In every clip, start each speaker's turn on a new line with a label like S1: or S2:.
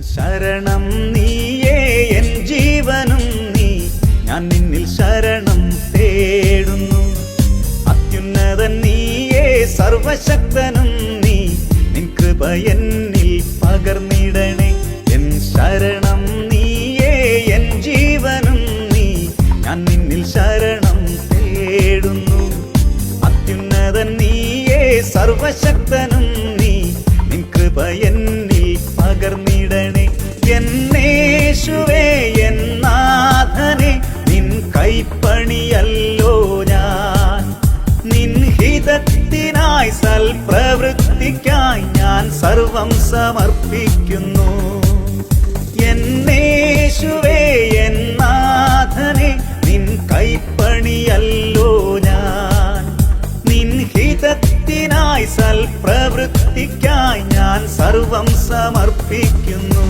S1: ശരണം നീയേ എൻ ജീവനും നീ, ഞാൻ നിന്നിൽ ശരണം തേടുന്നു. അത്യുന്നതൻ നീയേ സർവശക്തനും നീ, നിൻ കൃപ എന്നിൽ പകർന്നിടണേ. എൻ ശരണം നീയേ എൻ ജീവനും നീ, ഞാൻ നിന്നിൽ ശരണം തേടുന്നു. അത്യുന്നതൻ നീയേ സർവശക്തനും നീ, നിൻ കൃപ എന്നിൽ പകർന്നിടണേ. എന്നേശുവേ എൻ നാഥനെ, നിൻ കൈപ്പണിയല്ലോ ഞാൻ. നിൻ ഹിതത്തിനായി സൽപ്രവൃത്തിക്കായി ഞാൻ സർവം സമർപ്പിക്കുന്നു. എന്നേശുവേ എൻ നാഥനെ, നിൻ കൈപ്പണിയല്ലോ ഞാൻ. നിൻ ഹിതത്തിനായി സൽപ്രവൃത്തിക്കായി ഞാൻ സർവം സമർപ്പിക്കുന്നു.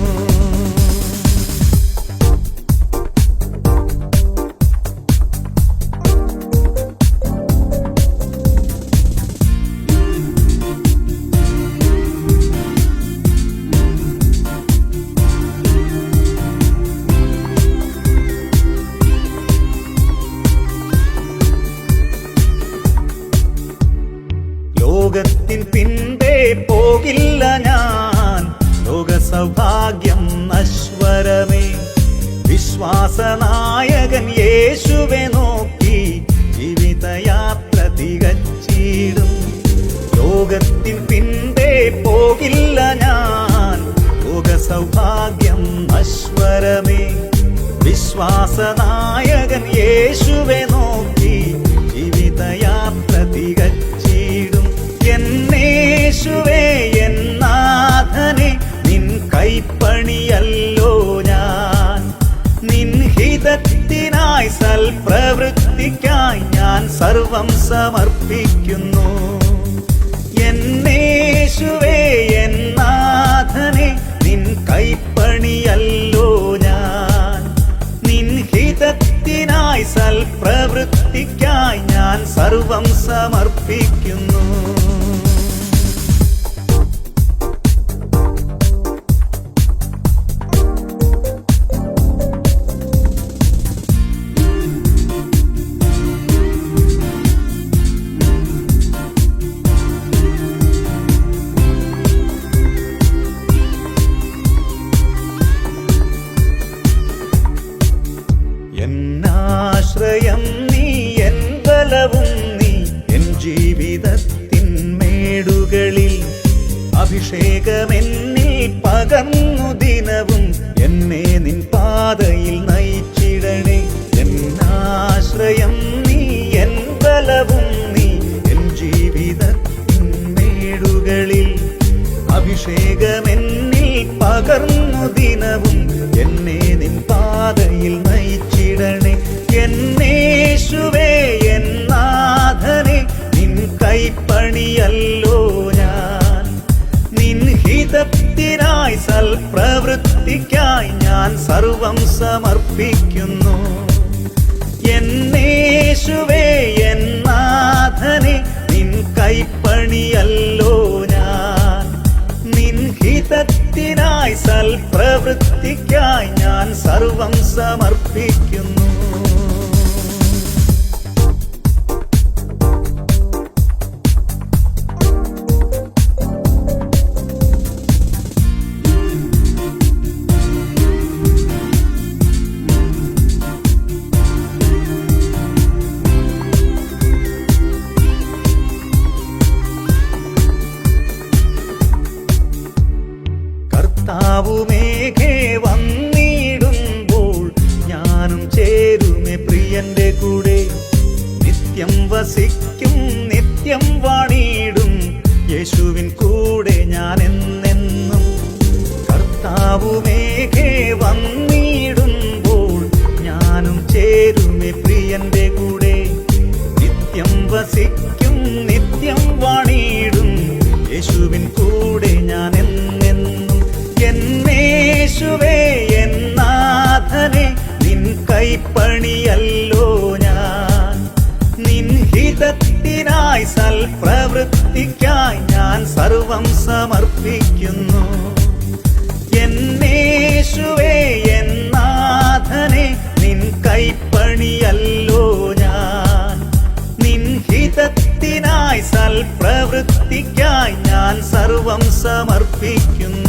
S1: ലോകത്തിൻ പിൻപേ പോകില്ല ഞാൻ, ലോക സൗഭാഗ്യം നശ്വരമേ. വിശ്വാസനായകൻ യേശുവെ നോക്കി ജീവിതയാത്ര തികച്ചിടും. ലോകത്തിൻ പിൻപേ പോകില്ല ഞാൻ, ലോക സൗഭാഗ്യം നശ്വരമേ. വിശ്വാസനായകൻ യേശുവെ നോക്കി ജീവിതയാത്ര തികച്ചിടും. എന്നേശുവേ എൻ നാഥനെ, നിൻ കൈപ്പണിയല്ലോ ഞാൻ. നിൻ ഹിതത്തിനായി സൽപ്രവൃത്തിക്കായി ഞാൻ സർവം സമർപ്പിക്കുന്നു. എന്നേശുവേ എൻ നാഥനെ, നിൻ കൈപ്പണിയല്ലോ ഞാൻ. നിൻ ഹിതത്തിനായി സൽപ്രവൃത്തിക്കായി ഞാൻ സർവം സമർപ്പിക്കുന്നു. എന്നാശ്രയം നീ, എൻ ബലവും നീ, എൻ ജീവിതത്തിൻ മേടുകളിൽ അഭിഷേകമെന്നിൽ പകർന്നു ദിനവും എന്നെ നിൻ പാതയിൽ നയിച്ചിടണേ. എന്നാശ്രയം നീ, എൻ ബലവും നീ, എൻ ജീവിതത്തിൻ മേടുകളിൽ അഭിഷേകമെന്നിൽ പകർന്നു ദിനവും എന്നെ നിൻ പാതയിൽ നയിച്ചിടണേ. എന്നേശുവേ എൻ നാഥനെ, നിൻ കൈപ്പണിയല്ലോ ഞാൻ. നിൻ ഹിതത്തിനായി സൽപ്രവൃത്തിക്കായി ഞാൻ സർവം സമർപ്പിക്കുന്നു. എന്നേശുവേ എൻ നാഥനെ, നിൻ കൈപ്പണിയല്ലോ ഞാൻ. നിൻ ഹിതത്തിനായി സൽപ്രവൃത്തിക്കായി ഞാൻ സർവം സമർപ്പിക്കുന്നു. കർത്താവുമേഘേ വന്നിടുമ്പോൾ ഞാനും ചേരുമേ പ്രിയന്റെ കൂടെ. നിത്യം വസിക്കും, നിത്യം വാണിടും യേശുവിൻ കൂടെ ഞാൻ എന്നെന്നും. കർത്താവുമേഘേ വന്നിടുമ്പോൾ ഞാനും ചേരുമേ പ്രിയന്റെ കൂടെ. നിത്യം വസിക്കും, നിത്യം വാണിടും യേശുവിൻ കൂടെ ഞാൻ എന്നെന്നും. എന്നേശുവേ എൻ നാഥനെ, നിൻ കൈപ്പണിയല്ലോ ഞാൻ. നിൻ ഹിതത്തിനായി സൽപ്രവൃത്തിക്കായി ഞാൻ സർവം സമർപ്പിക്കുന്നു. എന്നേ ഹിതത്തിനായി സൽപ്രവൃത്തിക്കായി ഞാൻ സർവം സമർപ്പിക്കുന്നു.